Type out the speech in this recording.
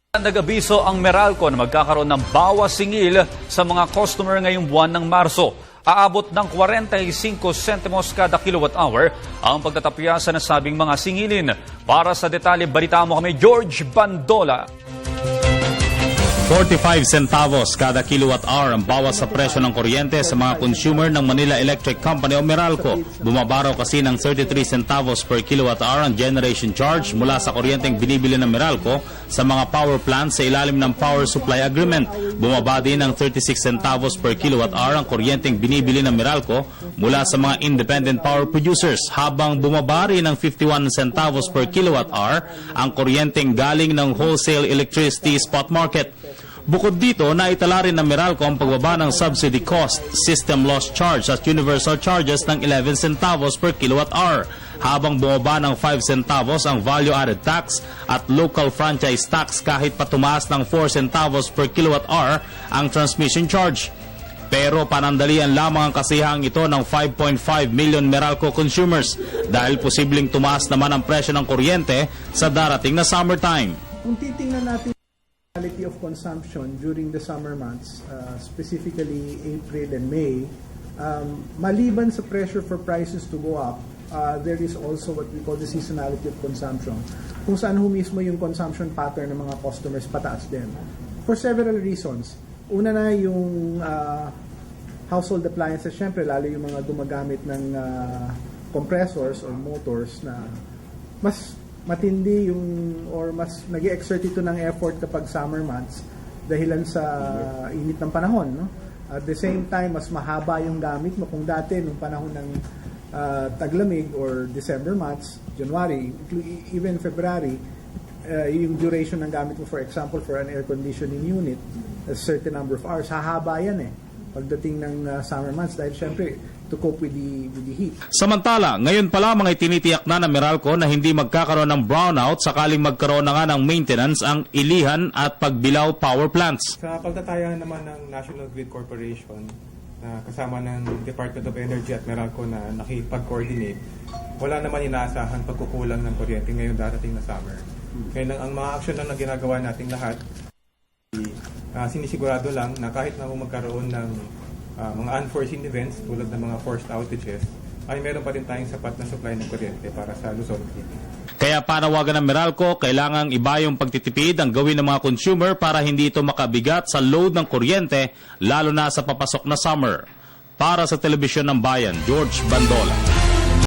Nag-abiso ang Meralco na magkakaroon ng bawas singil sa mga customer ngayong buwan ng Marso. Aabot ng 45 centimos kada kilowatt-hour ang pagtatapyasan ng sabing mga singilin. Para sa detalye, balita mo kami, George Bandola. 45 centavos kada kilowatt-hour ang bawas sa presyo ng kuryente sa mga consumer ng Manila Electric Company o Meralco. Bumaba raw kasi ng 33 centavos per kilowatt-hour ang generation charge mula sa kuryenteng binibili ng Meralco sa mga power plants sa ilalim ng Power Supply Agreement. Bumaba din ng 36 centavos per kilowatt-hour ang kuryenteng binibili ng Meralco mula sa mga independent power producers, habang bumaba rin ng 51 centavos per kilowatt-hour ang kuryenteng galing ng wholesale electricity spot market. Bukod dito, naitala rin ng Meralco ang pagbaba ng subsidy cost, system loss charge at universal charges ng 11 centavos per kilowatt-hour, habang bumaba ng 5 centavos ang value-added tax at local franchise tax kahit pa tumaas ng 4 centavos per kilowatt-hour ang transmission charge. Pero panandalian lamang ang kasihang ito ng 5.5 million Meralco consumers dahil posibleng tumaas naman ang presyo ng kuryente sa darating na summertime. Kung titingnan natin quality of consumption during the summer months, specifically April and May, maliban sa pressure for prices to go up, there is also what we call the seasonality of consumption, kung saan mismo yung consumption pattern ng mga customers pataas din. For several reasons. Una na yung household appliances, syempre lalo yung mga gumagamit ng compressors or motors na mas matindi yung or mas nag-exert ito ng effort kapag summer months dahilan sa init ng panahon, no? At the same time, mas mahaba yung gamit mo. Kung dati nung panahon ng taglamig or December months, January, even February, yung duration ng gamit mo, for example, for an air conditioning unit, a certain number of hours, hahaba yan pagdating ng summer months dahil syempre to cope with the heat. Samantala, ngayon pa lamang ay tinitiyak na ng Meralco na hindi magkakaroon ng brownout sakaling magkaroon na nga ng maintenance ang Ilihan at Pagbilao power plants. Sa pagtatayan naman ng National Grid Corporation na kasama ng Department of Energy at Meralco na nakipag-coordinate, wala naman inaasahan pagkukulang ng kuryente ngayong darating na summer. Kaya ang mga aksyon lang na ginagawa nating lahat, sinisigurado lang na kahit na magkaroon ng mga unforeseen events tulad ng mga forced outages, ay meron pa rin tayong sapat na supply ng kuryente para sa Luzon City. Kaya panawagan ng Meralco, kailangang iba yung pagtitipid ang gawin ng mga consumer para hindi ito makabigat sa load ng kuryente, lalo na sa papasok na summer. Para sa Telebisyon ng Bayan, George Bandola.